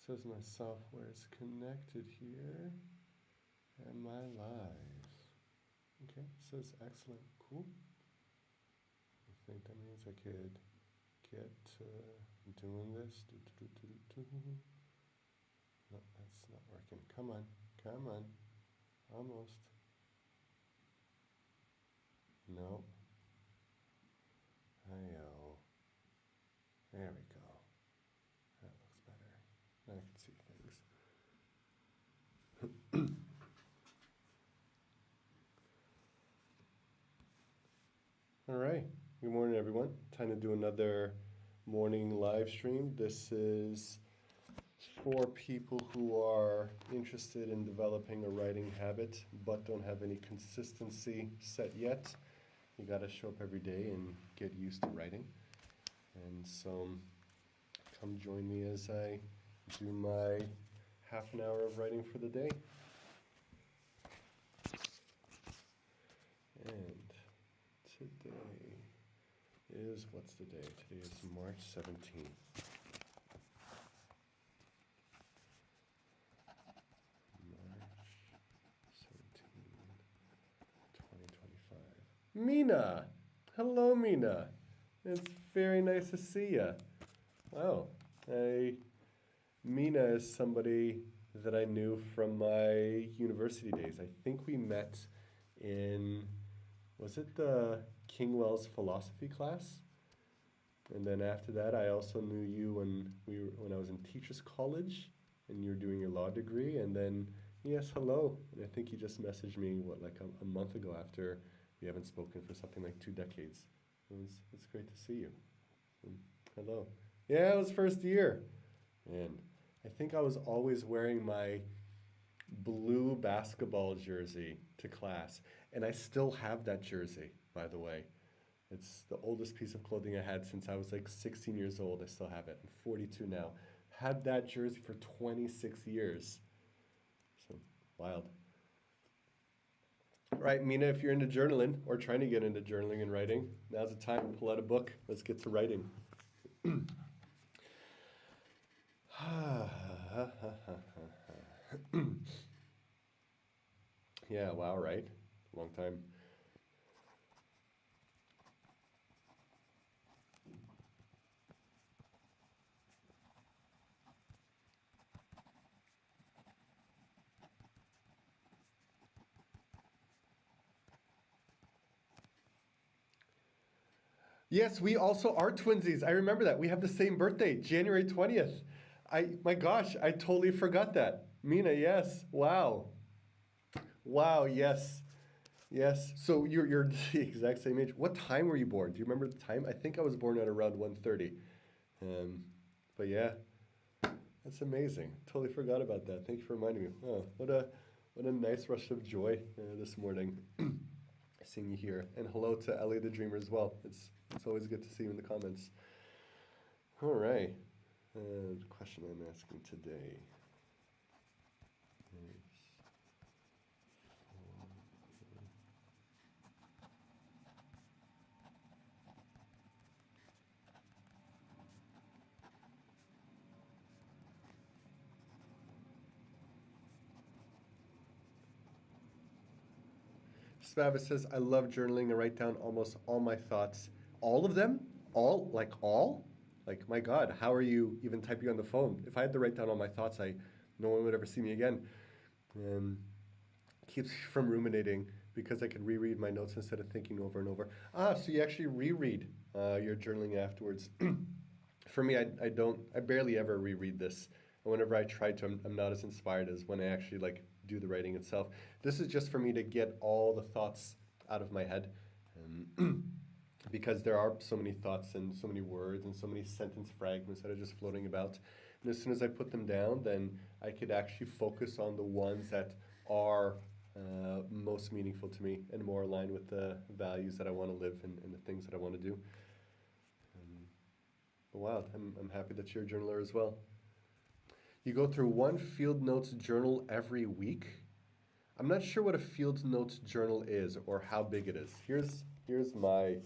says my software is connected here. Am I live? Okay, says excellent. Cool. I think that means I could get doing this. No, that's not working. Come on. Come on. Almost. No. Hi-yo. There we go. That looks better. I can see things. All right. Good morning, everyone. Time to do another morning live stream. This is for people who are interested in developing a writing habit but don't have any consistency set yet. You got to show up every day and get used to writing. And so come join me as I do my half an hour of writing for the day. And today is, what's the day? Today is March 17th. March 17th, 2025. Mina! Hello, Mina. It's very nice to see you. Wow. Mina is somebody that I knew from my university days. I think we met in, was it the Kingwell's philosophy class? And then after that, I also knew you when I was in teachers college and you were doing your law degree. And then, yes, hello. And I think you just messaged me, a month ago after we haven't spoken for something like 2 decades. It's great to see you. Hello. Yeah, it was first year. And I think I was always wearing my blue basketball jersey to class. And I still have that jersey, by the way. It's the oldest piece of clothing I had since I was like 16 years old. I still have it. I'm 42 now. Had that jersey for 26 years. So, wild. All right, Mina, if you're into journaling or trying to get into journaling and writing, now's the time to pull out a book. Let's get to writing. Yeah, wow, right? Long time. Yes, we also are twinsies. I remember that. We have the same birthday, January 20th. My gosh, I totally forgot that. Mina, yes. Wow. Wow, yes. Yes. So you're the exact same age. What time were you born? Do you remember the time? I think I was born at around 1:30. But yeah, that's amazing. Totally forgot about that. Thank you for reminding me. Oh, what a nice rush of joy this morning. Seeing you here. And hello to Ellie the Dreamer as well. It's always good to see you in the comments. All right. The question I'm asking today is, Spava says, I love journaling and write down almost all my thoughts. All of them? All? Like all? Like, my God, how are you even typing on the phone? If I had to write down all my thoughts, no one would ever see me again. Keeps me from ruminating because I could reread my notes instead of thinking over and over. So you actually reread your journaling afterwards. For me, I barely ever reread this. And whenever I try to, I'm not as inspired as when I actually do the writing itself. This is just for me to get all the thoughts out of my head. Because there are so many thoughts and so many words and so many sentence fragments that are just floating about. And as soon as I put them down, then I could actually focus on the ones that are most meaningful to me and more aligned with the values that I want to live and the things that I want to do. But wow, I'm happy that you're a journaler as well. You go through one field notes journal every week. I'm not sure what a field notes journal is or how big it is. Here's my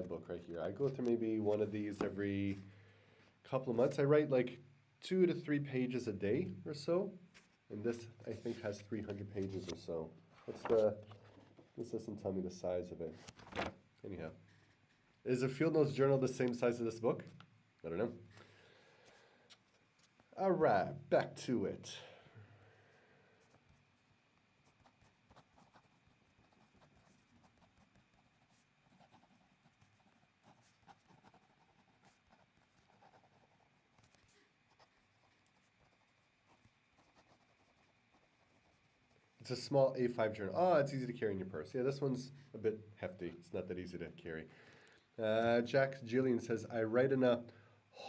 book right here. I go through maybe one of these every couple of months. I write 2 to 3 pages a day or so. And this, I think, has 300 pages or so. This doesn't tell me the size of it. Anyhow. Is a field notes journal the same size as this book? I don't know. All right, back to it. It's a small A5 journal. Oh, it's easy to carry in your purse. Yeah, this one's a bit hefty. It's not that easy to carry. Jack Jillian says, I write in a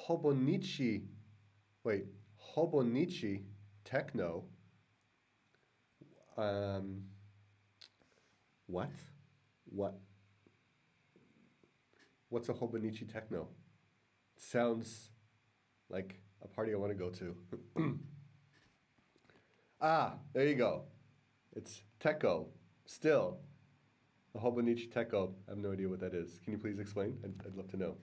Hobonichi, Hobonichi techno. What? What? What's a Hobonichi techno? Sounds like a party I want to go to. Ah, there you go. It's Techo. Still. A Hobonichi Techo. I have no idea what that is. Can you please explain? I'd love to know.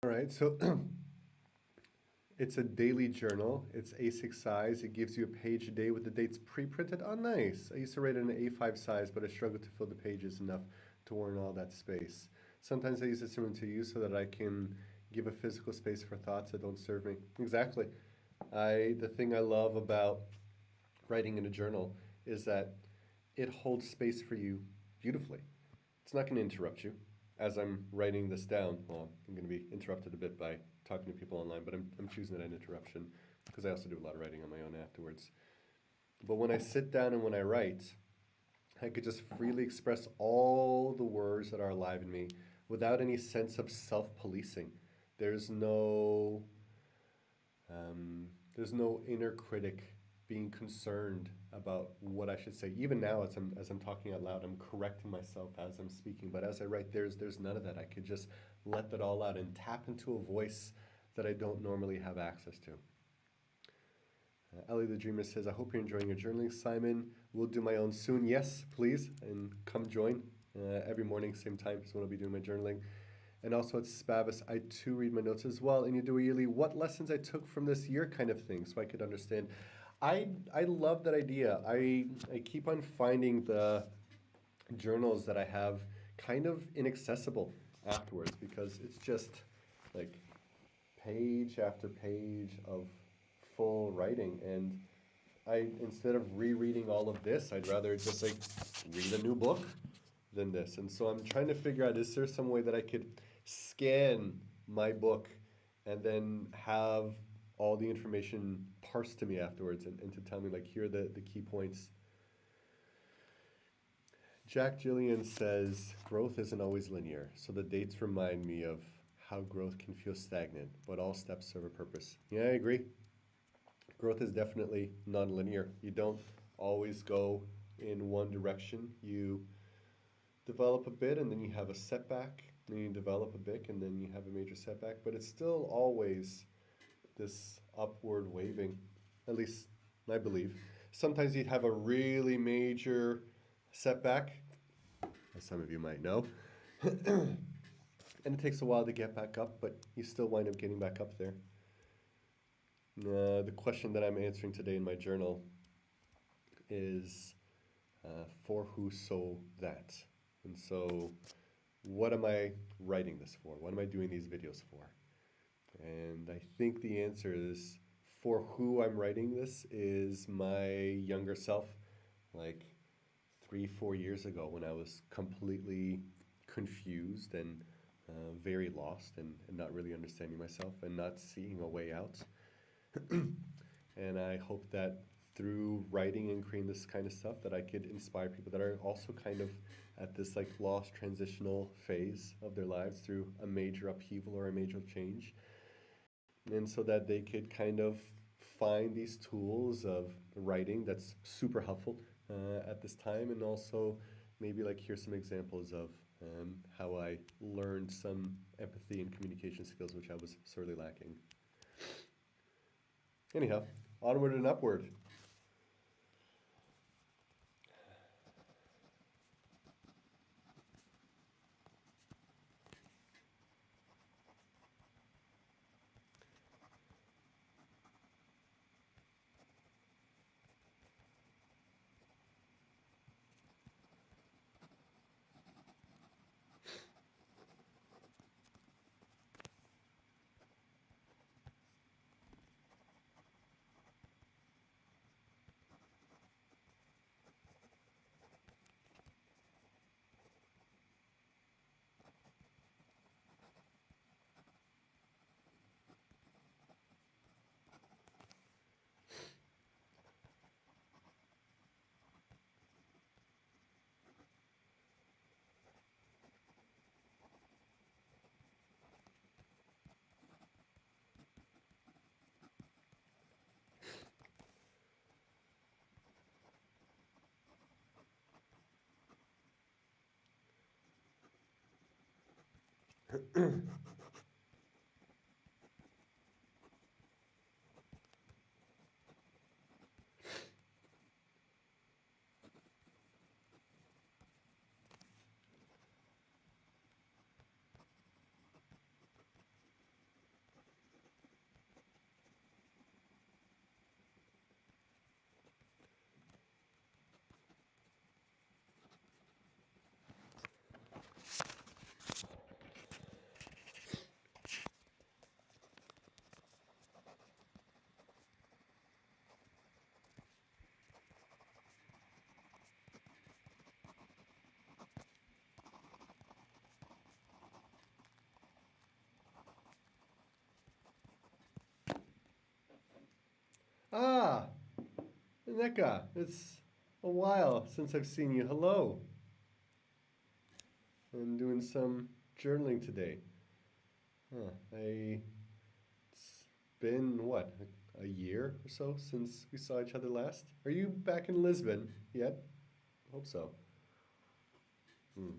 All right, so it's a daily journal. It's A6 size. It gives you a page a day with the dates pre-printed. Oh, nice. I used to write in an A5 size, but I struggled to fill the pages enough to warrant all that space. Sometimes I use it similar to you so that I can give a physical space for thoughts that don't serve me. Exactly. The thing I love about writing in a journal is that it holds space for you beautifully. It's not going to interrupt you. As I'm writing this down, well, I'm going to be interrupted a bit by talking to people online, but I'm choosing that interruption because I also do a lot of writing on my own afterwards. But when I sit down and when I write, I could just freely express all the words that are alive in me without any sense of self-policing. There's no, there's no inner critic being concerned about what I should say. Even now, as I'm talking out loud, I'm correcting myself as I'm speaking. But as I write, there's none of that. I could just let that all out and tap into a voice that I don't normally have access to. Ellie the Dreamer says, I hope you're enjoying your journaling, Simon. We'll do my own soon. Yes, please, and come join. Every morning, same time, is when I'll be doing my journaling. And also at Spavis, I too read my notes as well. And you do a yearly what lessons I took from this year kind of thing, so I could understand. I love that idea. I keep on finding the journals that I have kind of inaccessible afterwards because it's just like page after page of full writing, and instead of rereading all of this, I'd rather just like read a new book than this. And so I'm trying to figure out, is there some way that I could scan my book and then have all the information parsed to me afterwards and to tell me like, here are the key points. Jack Gillian says growth isn't always linear, so the dates remind me of how growth can feel stagnant, but all steps serve a purpose. Yeah, I agree. Growth is definitely non-linear. You don't always go in one direction. You develop a bit and then you have a setback, then you develop a bit and then you have a major setback, but it's still always this upward waving, at least I believe. Sometimes you'd have a really major setback, as some of you might know, and it takes a while to get back up, but you still wind up getting back up there. The question that I'm answering today in my journal is for who so that. And so, what am I writing this for? What am I doing these videos for? And I think the answer is for who I'm writing this is my younger self, like 3-4 years ago when I was completely confused and very lost and not really understanding myself and not seeing a way out. And I hope that through writing and creating this kind of stuff that I could inspire people that are also kind of at this like lost transitional phase of their lives through a major upheaval or a major change. And so that they could kind of find these tools of writing that's super helpful at this time, and also maybe like here's some examples of how I learned some empathy and communication skills which I was sorely lacking. Anyhow, onward and upward. Ah, Neka, it's a while since I've seen you. Hello. I'm doing some journaling today. It's been what, a year or so since we saw each other last? Are you back in Lisbon yet? Hope so. Hmm.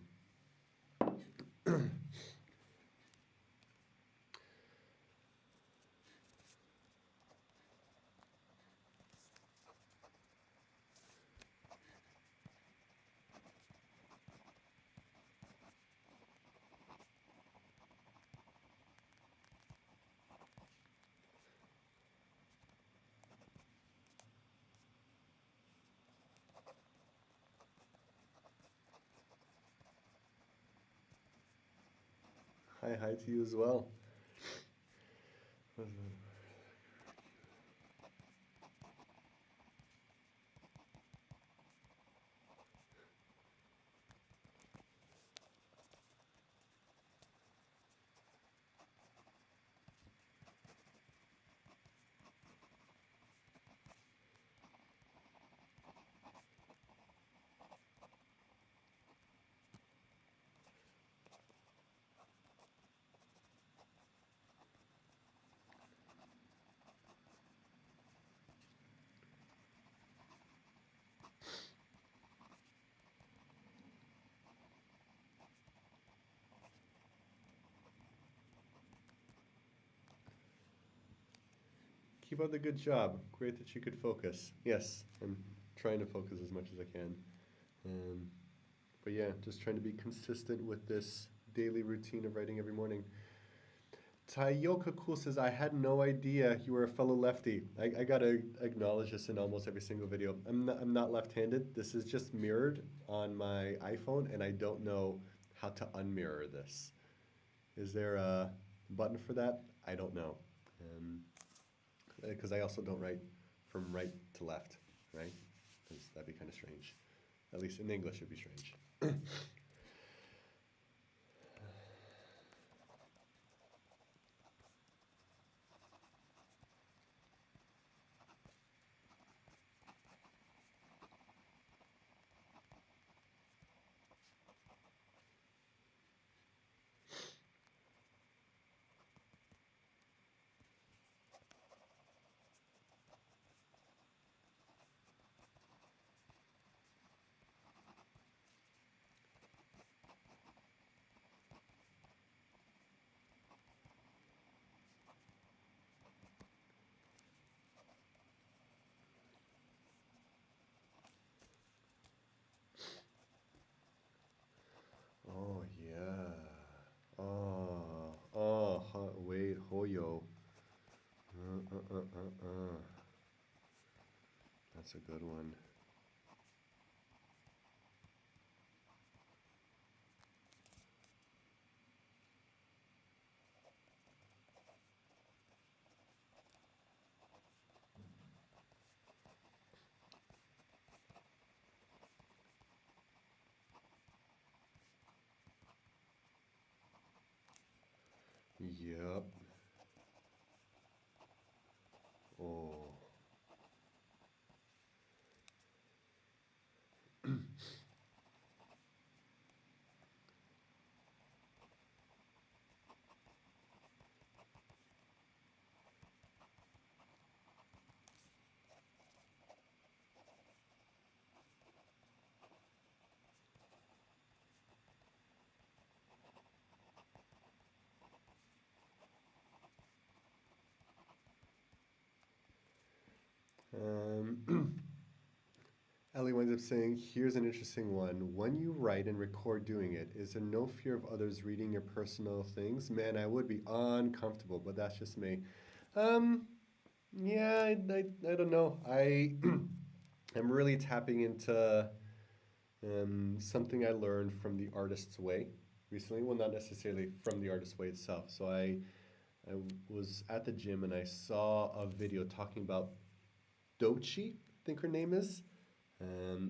Hi to you as well. Keep up the good job. Great that you could focus. Yes, I'm trying to focus as much as I can. Um, but yeah, just trying to be consistent with this daily routine of writing every morning. Tayoka Cool says, I had no idea you were a fellow lefty. I gotta acknowledge this in almost every single video. I'm not left-handed. This is just mirrored on my iPhone, and I don't know how to unmirror this. Is there a button for that? I don't know. Because I also don't write from right to left, right? Because that'd be kind of strange. At least in English, it'd be strange. Oh, yeah. Wait, Hoyo. Uh, uh, uh, uh, uh. That's a good one. Yep. Oh. Ellie winds up saying, here's an interesting one. When you write and record doing it, is there no fear of others reading your personal things? Man, I would be uncomfortable, but that's just me. Um, yeah, I don't know. I'm really tapping into something I learned from the artist's way recently. Well, not necessarily from the artist's way itself. So I was at the gym and I saw a video talking about Dochi, I think her name is.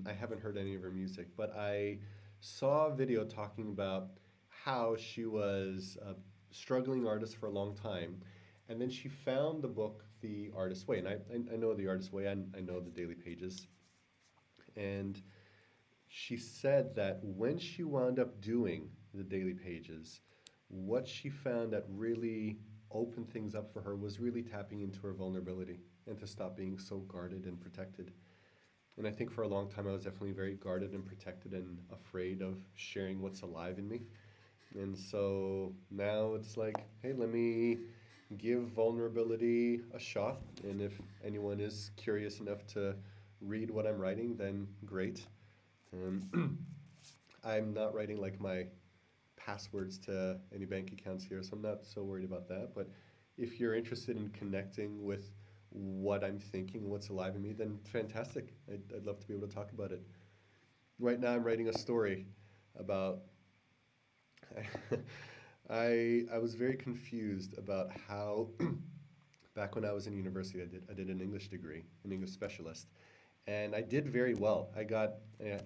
I haven't heard any of her music, but I saw a video talking about how she was a struggling artist for a long time, and then she found the book The Artist's Way, and I know The Artist's Way, I know the daily pages, and she said that when she wound up doing the daily pages, what she found that really opened things up for her was really tapping into her vulnerability and to stop being so guarded and protected. And I think for a long time I was definitely very guarded and protected and afraid of sharing what's alive in me. And so now it's like, hey, let me give vulnerability a shot. And if anyone is curious enough to read what I'm writing, then great. I'm not writing like my passwords to any bank accounts here, so I'm not so worried about that. But if you're interested in connecting with what I'm thinking, what's alive in me, then fantastic. I'd love to be able to talk about it. Right now, I'm writing a story about. I was very confused about how back when I was in university, I did an English degree, an English specialist, and I did very well. I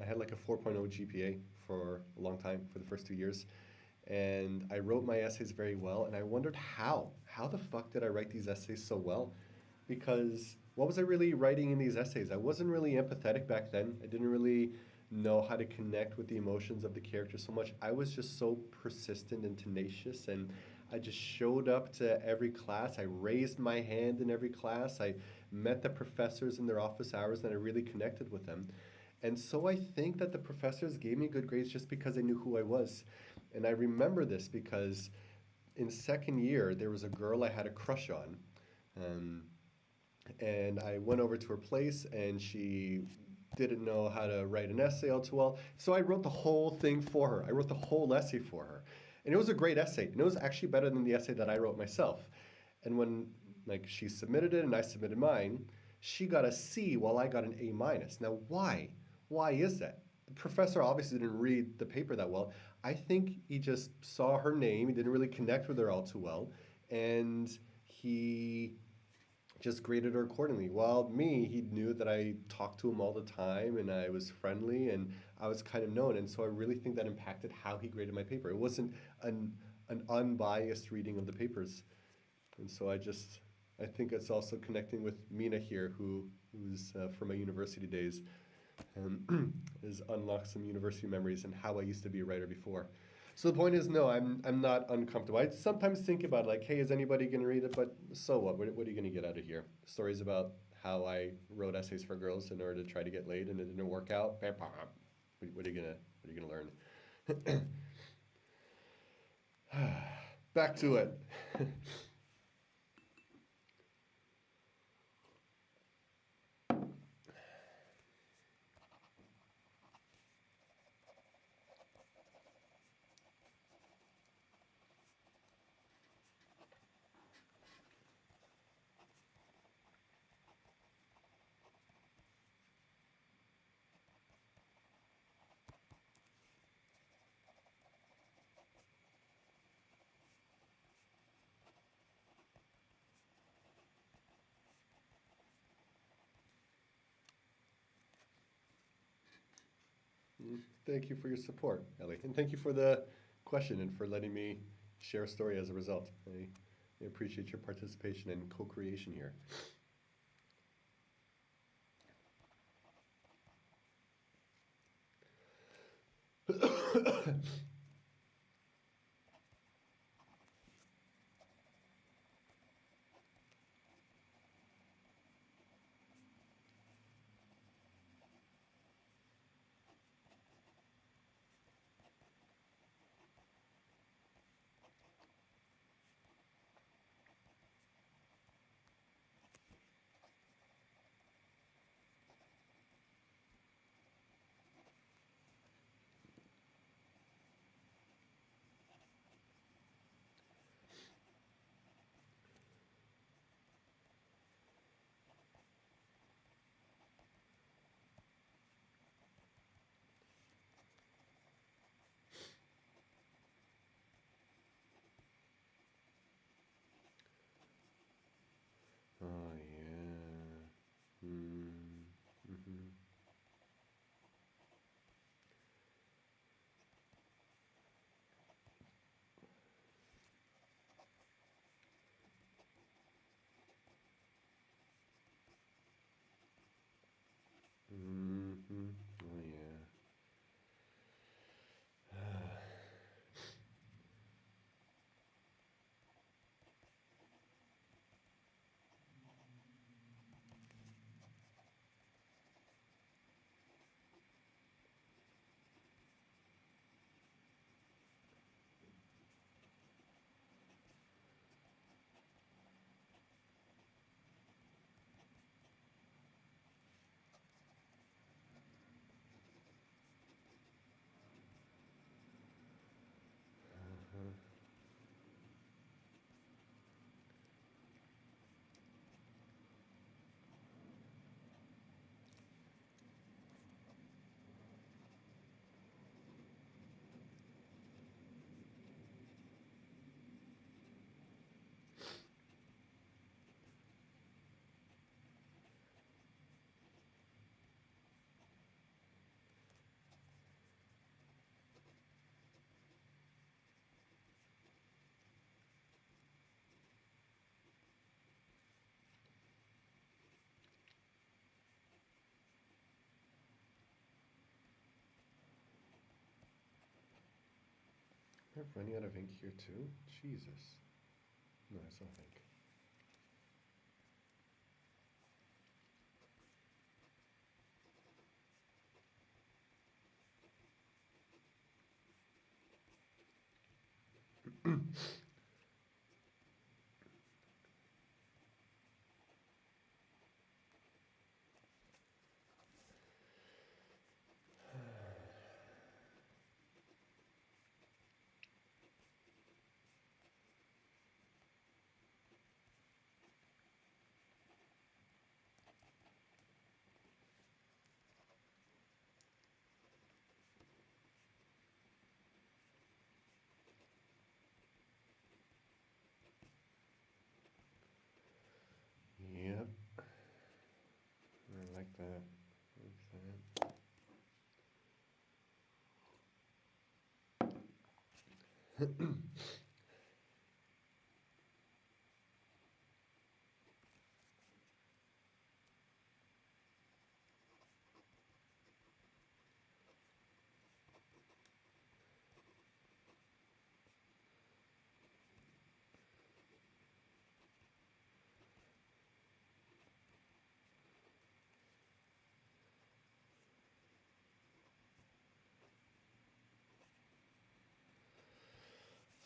had like a 4.0 GPA for a long time for the first 2 years, and I wrote my essays very well. And I wondered how the fuck did I write these essays so well? Because what was I really writing in these essays? I wasn't really empathetic back then. I didn't really know how to connect with the emotions of the characters so much. I was just so persistent and tenacious, and I just showed up to every class. I raised my hand in every class. I met the professors in their office hours, and I really connected with them. And so I think that the professors gave me good grades just because they knew who I was. And I remember this because in second year, there was a girl I had a crush on. Um, and I went over to her place, and she didn't know how to write an essay all too well. So I wrote the whole thing for her. I wrote the whole essay for her. And it was a great essay. And it was actually better than the essay that I wrote myself. And when like she submitted it and I submitted mine, she got a C while I got an A minus. Now why? Why is that? The professor obviously didn't read the paper that well. I think he just saw her name, he didn't really connect with her all too well, and he just graded her accordingly. While me, he knew that I talked to him all the time and I was friendly and I was kind of known. And so I really think that impacted how he graded my paper. It wasn't an unbiased reading of the papers. And so I think it's also connecting with Mina here, who's from my university days, has unlocked some university memories and how I used to be a writer before. So the point is, no, I'm not uncomfortable. I sometimes think about like, hey, is anybody gonna read it? But so what? What are you gonna get out of here? Stories about how I wrote essays for girls in order to try to get laid and it didn't work out. What are you gonna learn? Back to it. Thank you for your support, Ellie, and thank you for the question and for letting me share a story as a result. I appreciate your participation and co-creation here. Oh yeah. Mm-hmm. Mm-hmm. Oh yeah. We're running out of ink here too? Jesus. No, I still have ink.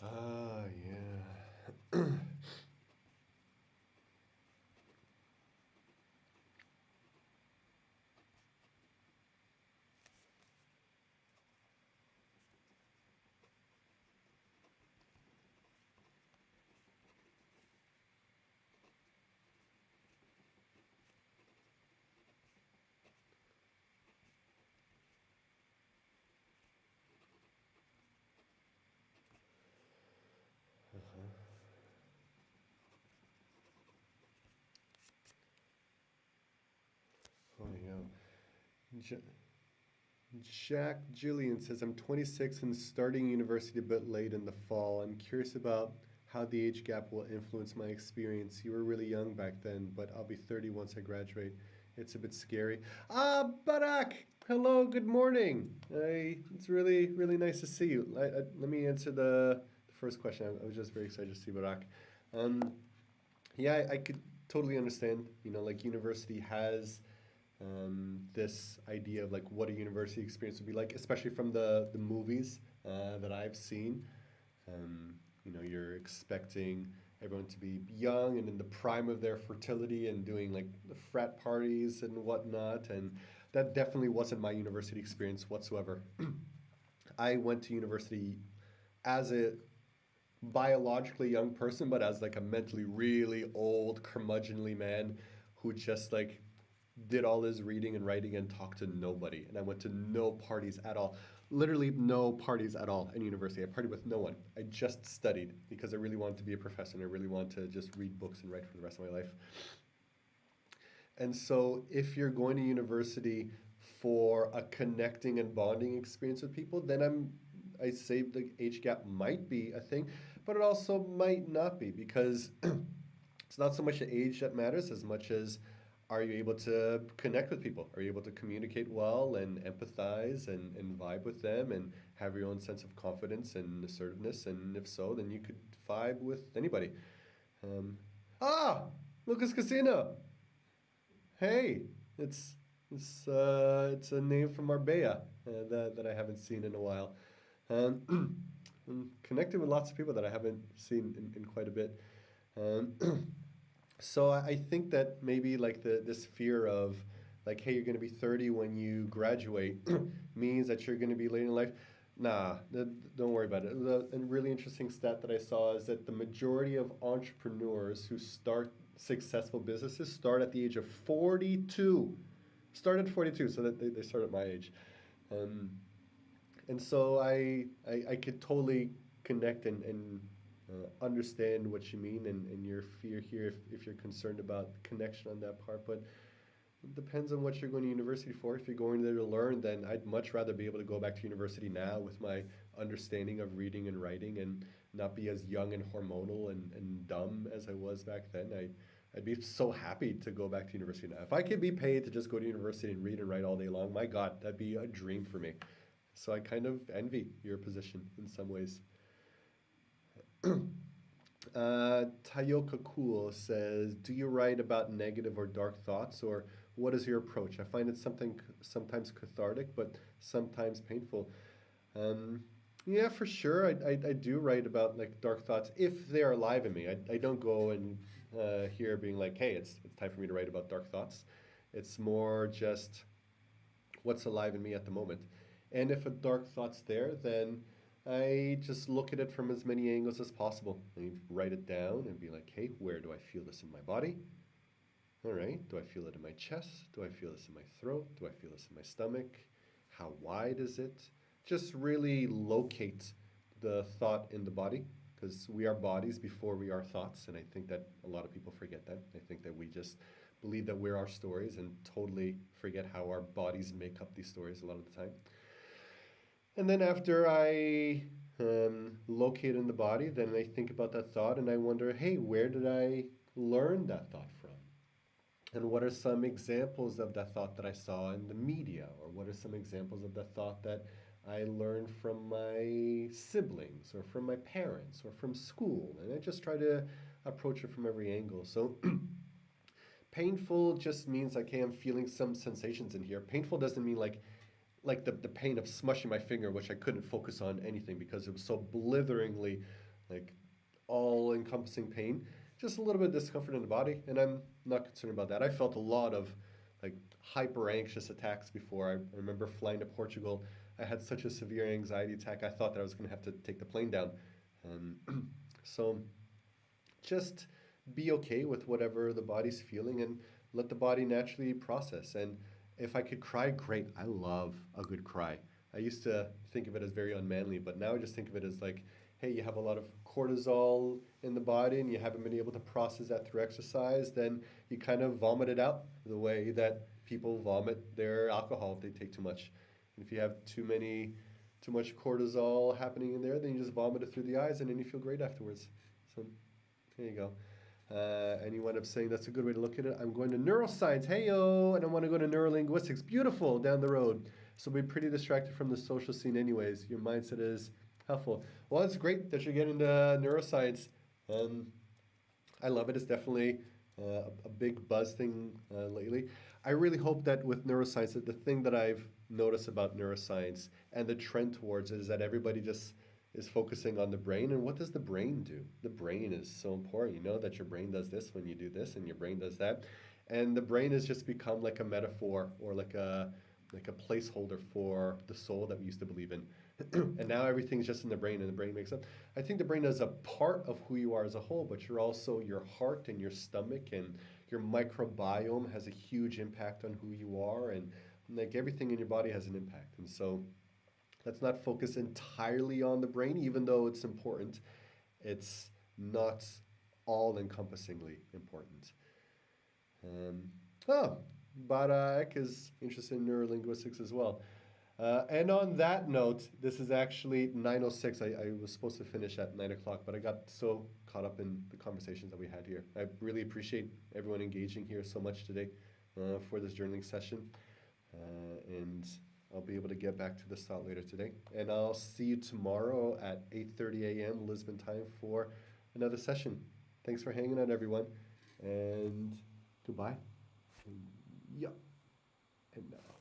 Ah, yeah. Oh, yeah. Ja- Jack Jillian says, I'm 26 and starting university a bit late in the fall. I'm curious about how the age gap will influence my experience. You were really young back then, but I'll be 30 once I graduate. It's a bit scary. Ah, Barak! Hello, good morning. It's really, really nice to see you. Let me answer the first question. I was just very excited to see Barak. Um, yeah, I could totally understand. Like university has this idea of like what a university experience would be like, especially from the movies that I've seen. Um, you're expecting everyone to be young and in the prime of their fertility and doing like the frat parties and whatnot. And that definitely wasn't my university experience whatsoever. I went to university as a biologically young person, but as like a mentally really old, curmudgeonly man who just like did all his reading and writing and talked to nobody. And I went to no parties at all. Literally no parties at all in university. I partied with no one. I just studied because I really wanted to be a professor and I really wanted to just read books and write for the rest of my life. And so if you're going to university for a connecting and bonding experience with people, then I say the age gap might be a thing, but it also might not be because it's not so much the age that matters as much as are you able to connect with people? Are you able to communicate well and empathize and vibe with them and have your own sense of confidence and assertiveness? And if so, then you could vibe with anybody. Um, ah, Lucas Casino. Hey, it's it's a name from Marbella that I haven't seen in a while. Um, I'm connected with lots of people that I haven't seen in quite a bit. Um, so I think that maybe like this fear of like, hey, you're going to be 30 when you graduate means that you're going to be late in life. Nah, don't worry about it. A really interesting stat that I saw is that the majority of entrepreneurs who start successful businesses start at the age of 42. Start at 42, so that they start at my age. Um, and so I could totally connect and understand what you mean and your fear here if you're concerned about connection on that part. But it depends on what you're going to university for. If you're going there to learn, then I'd much rather be able to go back to university now with my understanding of reading and writing and not be as young and hormonal and dumb as I was back then. I'd be so happy to go back to university now. If I could be paid to just go to university and read and write all day long, my God, that'd be a dream for me. So I kind of envy your position in some ways. Tayoka Cool says, "Do you write about negative or dark thoughts, or what is your approach? I find it something sometimes cathartic, but sometimes painful." Um, yeah, for sure. I do write about like dark thoughts if they are alive in me. I don't go and here being like, hey, it's time for me to write about dark thoughts. It's more just what's alive in me at the moment. And if a dark thought's there, then I just look at it from as many angles as possible. I write it down and be like, hey, where do I feel this in my body? All right, do I feel it in my chest? Do I feel this in my throat? Do I feel this in my stomach? How wide is it? Just really locate the thought in the body because we are bodies before we are thoughts. And I think that a lot of people forget that. I think that we just believe that we're our stories and totally forget how our bodies make up these stories a lot of the time. And then after I locate in the body, then I think about that thought and I wonder, hey, where did I learn that thought from? And what are some examples of that thought that I saw in the media? Or what are some examples of that thought that I learned from my siblings or from my parents or from school? And I just try to approach it from every angle. So painful just means like, hey, I'm feeling some sensations in here. Painful doesn't mean like the pain of smushing my finger, which I couldn't focus on anything because it was so blitheringly like all encompassing pain. Just a little bit of discomfort in the body, and I'm not concerned about that. I felt a lot of like hyper anxious attacks before. I remember flying to Portugal. I had such a severe anxiety attack. I thought that I was going to have to take the plane down. So just be okay with whatever the body's feeling and let the body naturally process. And if I could cry, great. I love a good cry. I used to think of it as very unmanly, but now I just think of it as like, hey, you have a lot of cortisol in the body and you haven't been able to process that through exercise, then you kind of vomit it out the way that people vomit their alcohol if they take too much. And if you have too much cortisol happening in there, then you just vomit it through the eyes and then you feel great afterwards. So there you go. And you wind up saying that's a good way to look at it. I'm going to neuroscience, hey yo, and I want to go to neurolinguistics, beautiful, down the road. So be pretty distracted from the social scene, anyways. Your mindset is helpful. Well, it's great that you're getting into neuroscience. Um, I love it. It's definitely a big buzz thing lately. I really hope that with neuroscience, that the thing that I've noticed about neuroscience and the trend towards it is that everybody just is focusing on the brain. And what does the brain do? The brain is so important. You know that your brain does this when you do this, and your brain does that. And the brain has just become like a metaphor or like a placeholder for the soul that we used to believe in. And now everything's just in the brain, and the brain makes up. I think the brain is a part of who you are as a whole, but you're also your heart and your stomach and your microbiome has a huge impact on who you are, and like everything in your body has an impact. And so let's not focus entirely on the brain, even though it's important. It's not all encompassingly important. Um, oh, Barak is interested in neurolinguistics as well. And on that note, this is actually 9:06. I was supposed to finish at 9 o'clock, but I got so caught up in the conversations that we had here. I really appreciate everyone engaging here so much today for this journaling session. And I'll be able to get back to this thought later today. And I'll see you tomorrow at 8:30 a.m. Lisbon time for another session. Thanks for hanging out, everyone. And goodbye. Yeah. And